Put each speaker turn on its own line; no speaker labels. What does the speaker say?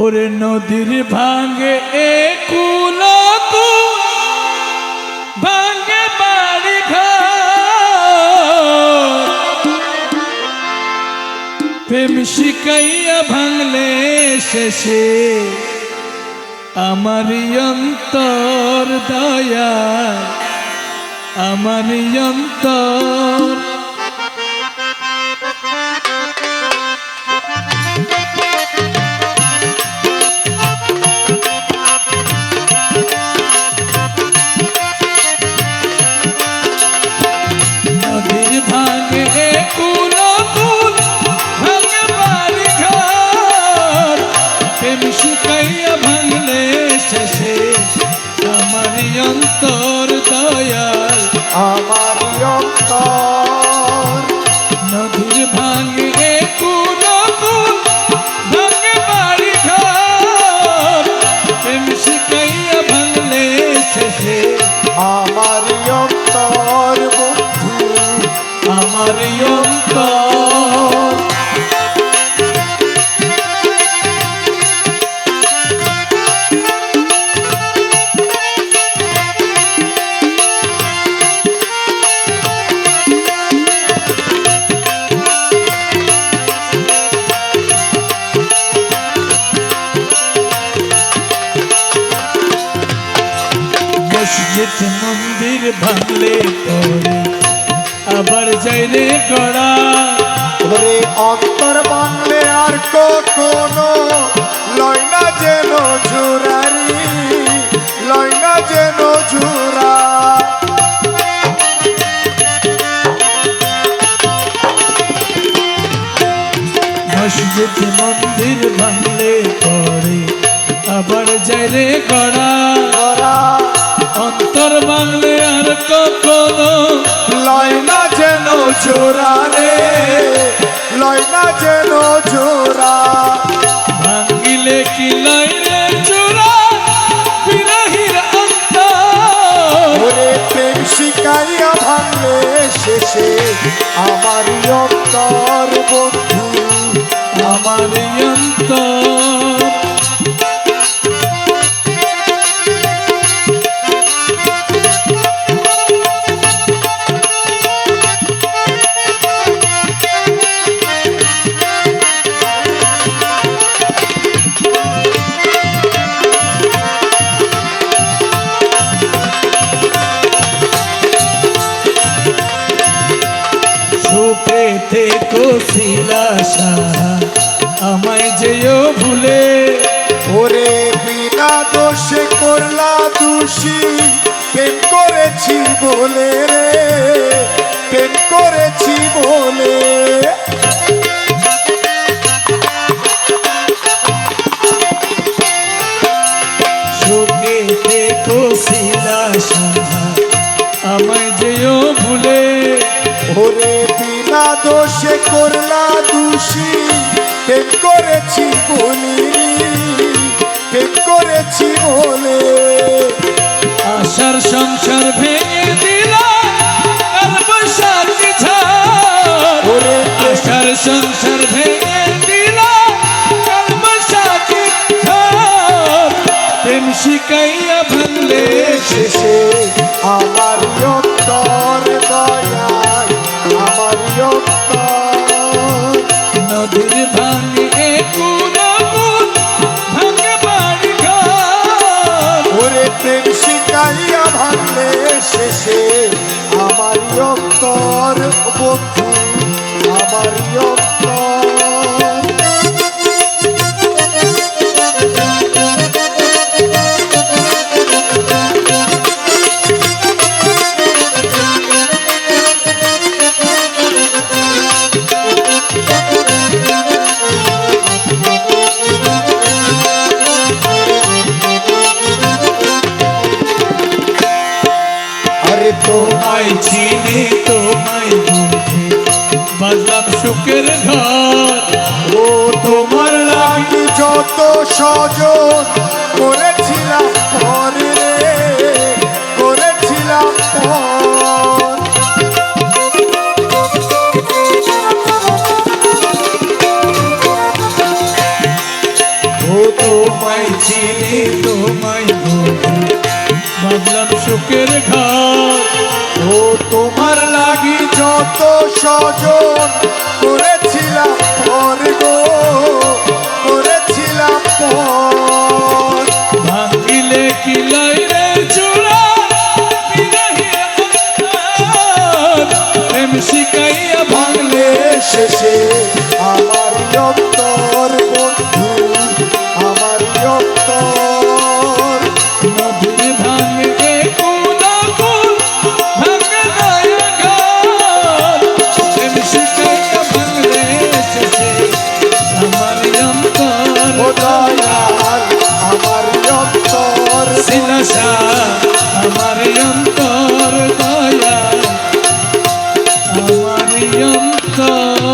ওরে নদীর ভাঙে এ কুলো ভাঙে বাড়ি ঘর, প্রেম শিখাইয়া ভাঙলে শেষে আমারি অন্তর দয়া, আমারি অন্তর। নদীর ভাঙে কুলো ভাঙে বাড়ি ঘর, প্রেম শিখাইয়া ভাঙলে শেষে আমারি অন্তর দয়াল,
আমারি অন্তর।
নদীর ভাঙে কুলো ভাঙে বাড়ি ঘর, প্রেম শিখাইয়া ভাঙলে শেষে
আমারি অন্তর বন্ধু,
আমারি অন্তর। মসজিদ মন্দির ভাঙলে পরে আবার যাইলে গড়া,
ওরে অন্তর ভাঙলে আর কখনো লয় না যেন জোরারি, লয় না যেন জোরা।
মসজিদ মন্দির ভাঙলে পরে আবার যাইলে গড়া, অন্তর ভাঙলে আর কখনো
লয় না যেন জোরা রে, লয় না যেন জোরা।
ভাঙিলে কি লইলে জোড়া বিরহির অন্তর,
ওরে প্রেম শিকাইয়া ভাঙলে শেষে আমারি অন্তর বন্ধু,
আমারি অন্তর। সুখেতে কছিলা সারা আমায় যেও ভুলে,
ওরে বিনা দোষে করলা দোষী, প্রেম করেছি বলে রে, প্রেম করেছি বলে।
সুখেতে কছিলা সারা আমায় যেও ভুলে,
ওরে বিনা দোষে করলা দোষী, প্রেম করেছি বলি, প্রেম করেছি বলে।
আশার সংসার ভেঙে দিলা কাল বৈশাখী ঝড়,
ওরে
আশার সংসার ভেঙে দিলা কাল বৈশাখী ঝড়, প্রেম শিখাইয়া ভাঙলে
শেষে আমারি অন্তর দয়াল, আমারি অন্তর।
নদীর ভাঙে কুলো ভাঙে বাড়ি ঘর,
ওরে প্রেম শিখাইয়া ভাঙলে শেষে আমারি অন্তর বন্ধু, আমারি অন্তর।
তোমায় চিনি তোমায় বুঝি বাজলাম সুখের ঘর,
ও তোমার লাগি যত সজন করেছিলাম পরে রে, করেছিলাম পর। যত স্বজন করেছিলাম পর গো, করেছিলাম পর।
ভাঙিলে কি লইরে চূড়া বিরহের অন্তর, প্রেম শিখাইয়া ভাঙলে
শেষে আমার অন্তর বন্ধু, আমার অন্তর।
নদীর ভাঙে কুল কুল ভাঙে নয়া ঘর, প্রেম শিখাইয়া ভাঙলে শেষে আমার অন্তর।
ও দয়াল আমার অন্তর
সিনাশা আমার অন্তর দয়া আমার অন্তর।